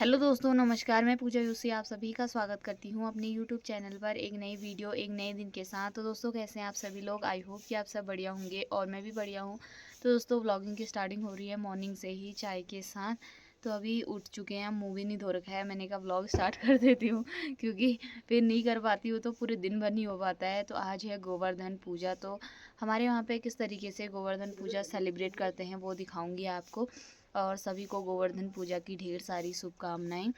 Hello दोस्तों, नमस्कार। मैं पूजा यूसी आप सभी का स्वागत करती हूँ अपने यूट्यूब चैनल पर एक नई वीडियो एक नए दिन के साथ। तो दोस्तों, कैसे हैं आप सभी लोग? आई होप कि आप सब बढ़िया होंगे और मैं भी बढ़िया हूँ। तो दोस्तों, व्लॉगिंग की स्टार्टिंग हो रही है मॉर्निंग से ही चाय के साथ। तो अभी उठ चुके हैं, मुँह भी नहीं धो रखा है। मैंने कहा व्लॉग स्टार्ट कर देती हूँ क्योंकि फिर नहीं कर पाती हूँ तो पूरे दिन भर नहीं हो पाता है। तो आज है गोवर्धन पूजा। तो हमारे यहाँ पे किस तरीके से गोवर्धन पूजा सेलिब्रेट करते हैं वो दिखाऊँगी आपको। और सभी को गोवर्धन पूजा की ढेर सारी शुभकामनाएँ।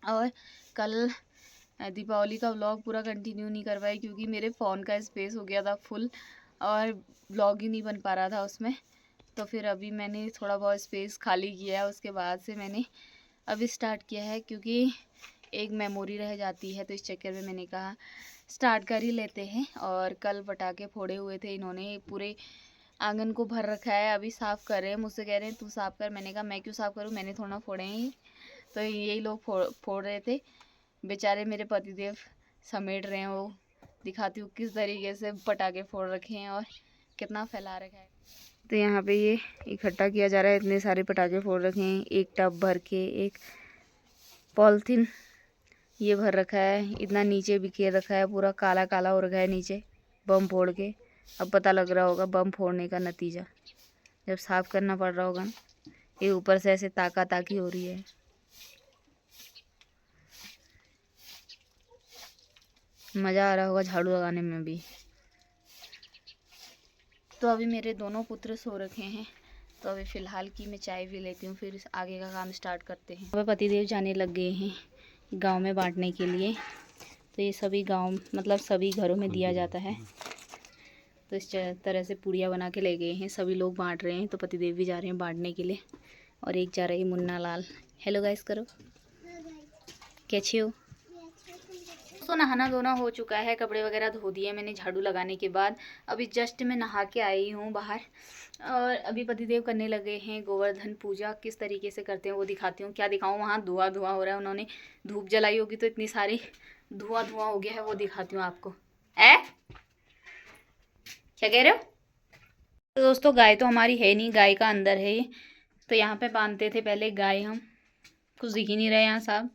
और कल दीपावली का व्लॉग पूरा कंटिन्यू नहीं कर पाई क्योंकि मेरे फ़ोन का स्पेस हो गया था फुल और व्लॉग ही नहीं बन पा रहा था उसमें। तो फिर अभी मैंने थोड़ा बहुत स्पेस खाली किया है, उसके बाद से मैंने अभी स्टार्ट किया है क्योंकि एक मेमोरी रह जाती है। तो इस चक्कर में मैंने कहा स्टार्ट कर ही लेते हैं। और कल पटाखे फोड़े हुए थे इन्होंने, पूरे आंगन को भर रखा है। अभी साफ़ कर रहे हैं, मुझसे कह रहे हैं तू साफ़ कर। मैंने कहा मैं क्यों साफ़ करूँ, मैंने थोड़ा फोड़े हैं। तो यही लोग फोड़ रहे थे। बेचारे मेरे पतिदेव समेट रहे हैं। वो दिखाती हूँ किस तरीके से पटाखे फोड़ रखे हैं और कितना फैला रखा है। तो यहाँ पे ये इकट्ठा किया जा रहा है। इतने सारे पटाखे फोड़ रखे हैं, एक टब भर के, एक पॉलिथीन ये भर रखा है। इतना नीचे बिखेर रखा है, पूरा काला काला हो रखा है नीचे बम फोड़ के। अब पता लग रहा होगा बम फोड़ने का नतीजा जब साफ़ करना पड़ रहा होगा। ये ऊपर से ऐसे ताका ताकी हो रही है। मज़ा आ रहा होगा झाड़ू लगाने में भी। तो अभी मेरे दोनों पुत्र सो रखे हैं। तो अभी फ़िलहाल की मैं चाय भी लेती हूँ, फिर आगे का काम स्टार्ट करते हैं। अभी पतिदेव जाने लग गए हैं गांव में बांटने के लिए। तो ये सभी गांव मतलब सभी घरों में दिया जाता है। तो इस तरह से पूड़ियाँ बना के ले गए हैं, सभी लोग बांट रहे हैं। तो पतिदेव भी जा रहे हैं बांटने के लिए और एक जा रही है मुन्ना लाल। हेलो गाइस करो, कैसे हो? तो नहाना धोना हो चुका है, कपड़े वगैरह धो दिए मैंने झाड़ू लगाने के बाद। अभी जस्ट मैं नहा के आई हूँ बाहर और अभी पतिदेव करने लगे हैं गोवर्धन पूजा। किस तरीके से करते हैं वो दिखाती हूँ। क्या दिखाऊँ, वहाँ धुआं धुआं हो रहा है। उन्होंने धूप जलाई होगी तो इतनी सारी धुआं धुआं हो गया है, वो दिखाती हूँ आपको। क्या कह रहे हो? तो दोस्तों, गाय तो हमारी है नहीं, गाय का अंदर है ये। तो यहाँ पे बांधते थे पहले गाय हम, कुछ दिख ही नहीं रहे यहाँ साहब,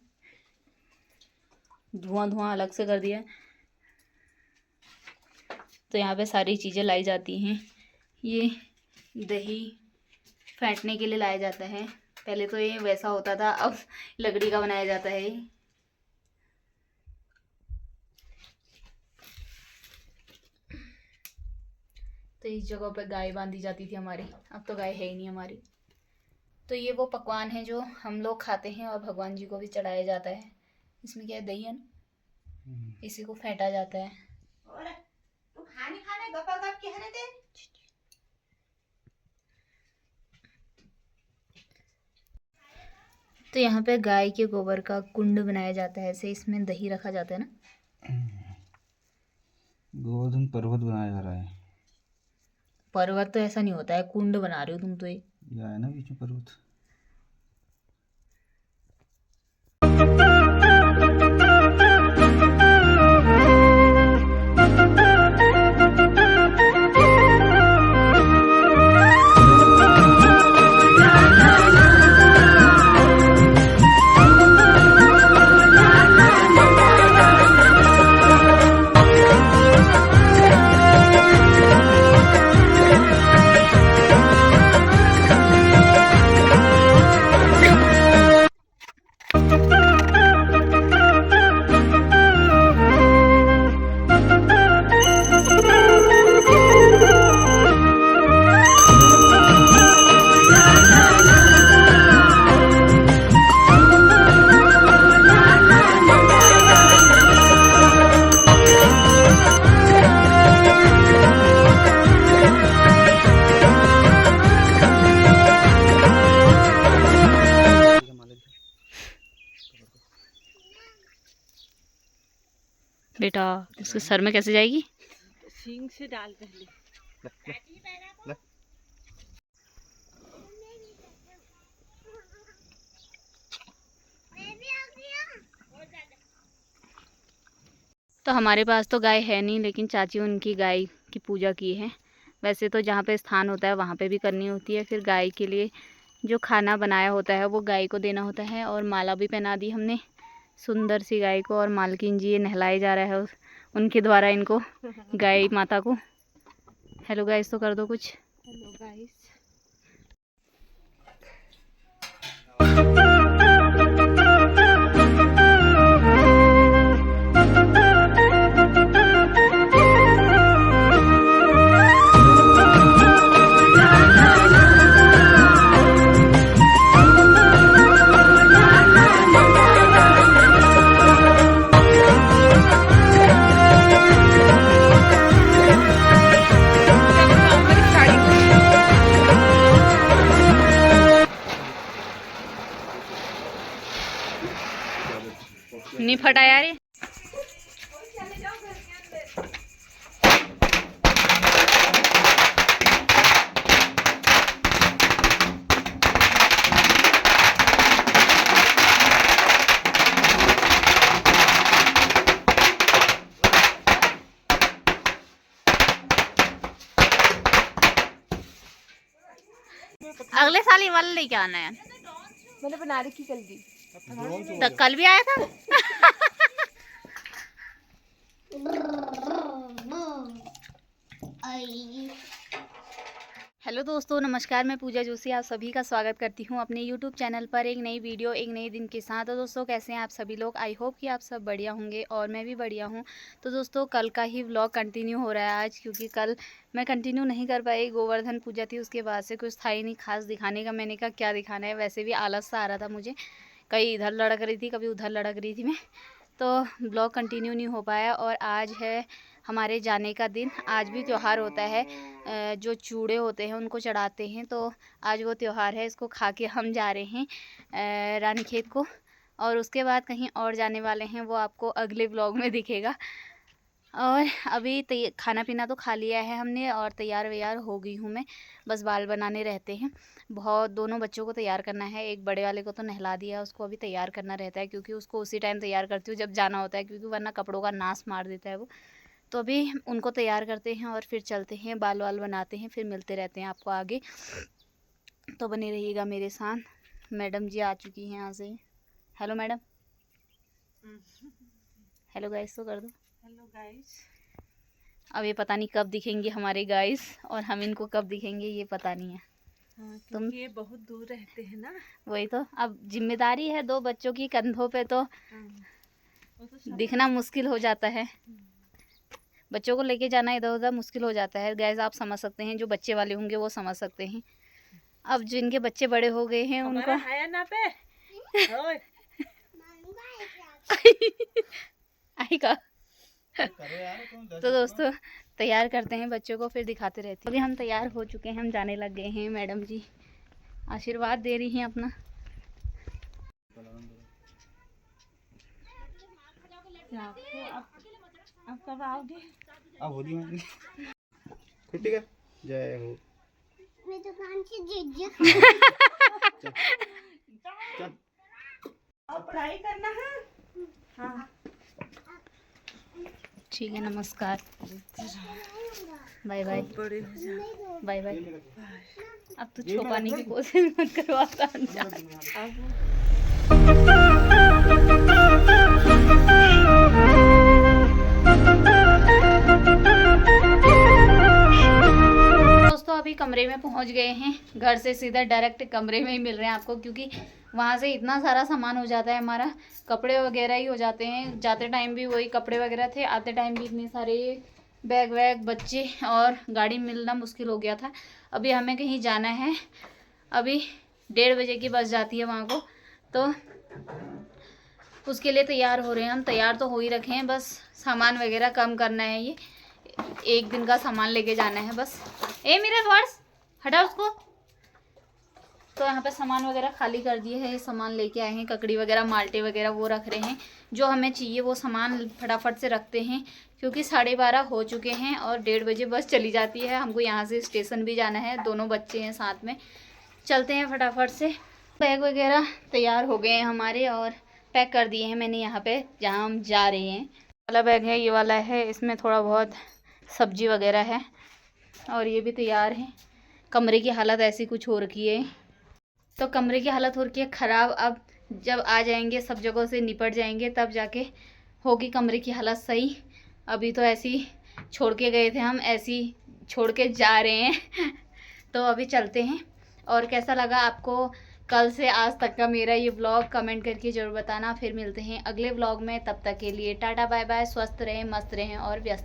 धुआं धुआं अलग से कर दिया। तो यहाँ पे सारी चीज़ें लाई जाती हैं। ये दही फेंटने के लिए लाया जाता है। पहले तो ये वैसा होता था, अब लकड़ी का बनाया जाता है। तो इस जगह पर गाय बांधी जाती थी हमारी, अब तो गाय है ही नहीं हमारी। तो ये वो पकवान है जो हम लोग खाते हैं और भगवान जी को भी चढ़ाया जाता है। इसमें क्या है, दही है ना, इसी को फेंटा जाता है। तो यहाँ पे गाय के गोबर का कुंड बनाया जाता है, ऐसे इसमें दही रखा जाता है ना। गोवर्धन पर्वत बनाया जा रहा है। पर्वत तो ऐसा नहीं होता है, कुंड बना रहे हो तुम तो। ये है ना बीच में पर्वत। बेटा इसके सर में कैसे जाएगी? सींग से डाल पहले। तो हमारे पास तो गाय है नहीं, लेकिन चाची उनकी गाय की पूजा की है। वैसे तो जहाँ पे स्थान होता है वहाँ पे भी करनी होती है। फिर गाय के लिए जो खाना बनाया होता है वो गाय को देना होता है। और माला भी पहना दी हमने सुंदर सी गाय को। और मालकिन जी ये नहलाए जा रहा है उनके द्वारा इनको, गाय माता को। हेलो गाइस तो कर दो कुछ। Hello guys. नहीं फटा यार ये। अगले साल ये वाला लेके आना है। मैंने बना रखी कल की। तो कल भी आया था। हेलो दोस्तों, नमस्कार। मैं पूजा जोशी आप सभी का स्वागत करती हूँ अपने YouTube चैनल पर एक नई वीडियो एक नए दिन के साथ। तो दोस्तों कैसे हैं आप सभी लोग? आई होप कि आप सब बढ़िया होंगे और मैं भी बढ़िया हूँ। तो दोस्तों कल का ही व्लॉग कंटिन्यू हो रहा है आज, क्योंकि कल मैं कंटिन्यू नहीं कर पाई। गोवर्धन पूजा थी, उसके बाद से कुछ था ही नहीं खास दिखाने का। मैंने कहा क्या दिखाना है, वैसे भी आलस सा आ रहा था मुझे। कहीं इधर लड़क रही थी, कभी उधर लड़क रही थी मैं, तो ब्लॉग कंटिन्यू नहीं हो पाया। और आज है हमारे जाने का दिन। आज भी त्यौहार होता है, जो चूड़े होते हैं उनको चढ़ाते हैं, तो आज वो त्यौहार है। इसको खा के हम जा रहे हैं रानीखेत को, और उसके बाद कहीं और जाने वाले हैं, वो आपको अगले ब्लॉग में दिखेगा। और अभी खाना पीना तो खा लिया है हमने और तैयार वैयार हो गई हूँ मैं। बस बाल बनाने रहते हैं बहुत। दोनों बच्चों को तैयार करना है। एक बड़े वाले को तो नहला दिया, उसको अभी तैयार करना रहता है, क्योंकि उसको उसी टाइम तैयार करती हूँ जब जाना होता है, क्योंकि वरना कपड़ों का नाश मार देता है वो। तो अभी उनको तैयार करते हैं और फिर चलते हैं, बाल वाल बनाते हैं, फिर मिलते रहते हैं आपको आगे। तो बने रहिएगा मेरे साथ। मैडम जी आ चुकी हैं यहाँ से। Hello madam. हेलो गाइस तो कर दो। Hello guys. अब ये पता नहीं कब दिखेंगे हमारे गाइस, और हम इनको कब दिखेंगे ये पता नहीं है। हाँ, क्योंकि ये बहुत दूर रहते हैं ना। वही तो, अब जिम्मेदारी है दो बच्चों की कंधों पे, तो वो तो दिखना मुश्किल हो जाता है। बच्चों को लेके जाना इधर उधर मुश्किल हो जाता है। गैस आप समझ सकते हैं, जो बच्चे वाले होंगे वो समझ सकते हैं। अब जिनके बच्चे बड़े हो गए हैं उनको है ना पे। ओए। आई का। तो दोस्तों तैयार करते हैं बच्चों को, फिर दिखाते रहते हैं। अभी हम तैयार हो चुके हैं, हम जाने लग गए हैं। मैडम जी आशीर्वाद दे रही हैं अपना। अब कब आओगे? अब होली में छुट्टी का जय हो। मैं दुकान से जीजा चल अब पढ़ाई करना है। हाँ ठीक है, नमस्कार, बाय बाय। बड़े हो जाओ। Bye bye. अब तो छुपाने की कोशिश मत करो आपका। दोस्तों अभी कमरे में पहुंच गए हैं। घर से सीधा डायरेक्ट कमरे में ही मिल रहे हैं आपको, क्योंकि वहाँ से इतना सारा सामान हो जाता है हमारा। कपड़े वगैरह ही हो जाते हैं। जाते टाइम भी वही कपड़े वगैरह थे, आते टाइम भी इतने सारे बैग वैग, बच्चे, और गाड़ी मिलना मुश्किल हो गया था। अभी हमें कहीं जाना है, अभी 1:30 बजे की बस जाती है वहाँ को, तो उसके लिए तैयार हो रहे हैं हम। तैयार तो हो ही रखे हैं, बस सामान वगैरह कम करना है। ये एक दिन का सामान लेके जाना है बस। मेरा पर्स हटा उसको। तो यहाँ पे सामान वगैरह खाली कर दिए हैं, सामान लेके आए हैं। ककड़ी वगैरह, माल्टे वगैरह वो रख रहे हैं। जो हमें चाहिए वो सामान फटाफट से रखते हैं, क्योंकि 12:30 हो चुके हैं और 1:30 बजे बस चली जाती है। हमको यहाँ से स्टेशन भी जाना है, दोनों बच्चे हैं साथ में। चलते हैं फटाफट से। बैग वगैरह तैयार हो गए हैं हमारे और पैक कर दिए हैं मैंने यहाँ पे जहाँ हम जा रहे हैं। वाला बैग है, ये वाला है, इसमें थोड़ा बहुत सब्जी वगैरह है, और ये भी तैयार है। कमरे की हालत ऐसी कुछ हो रखी है। तो कमरे की हालत हो रही है ख़राब। अब जब आ जाएंगे, सब जगहों से निपट जाएंगे, तब जाके होगी कमरे की हालत सही। अभी तो ऐसी छोड़ के गए थे हम, ऐसी छोड़ के जा रहे हैं। तो अभी चलते हैं। और कैसा लगा आपको कल से आज तक का मेरा ये व्लॉग, कमेंट करके ज़रूर बताना। फिर मिलते हैं अगले व्लॉग में, तब तक के लिए टाटा बाय बाय। स्वस्थ रहें, मस्त रहें और व्यस्त।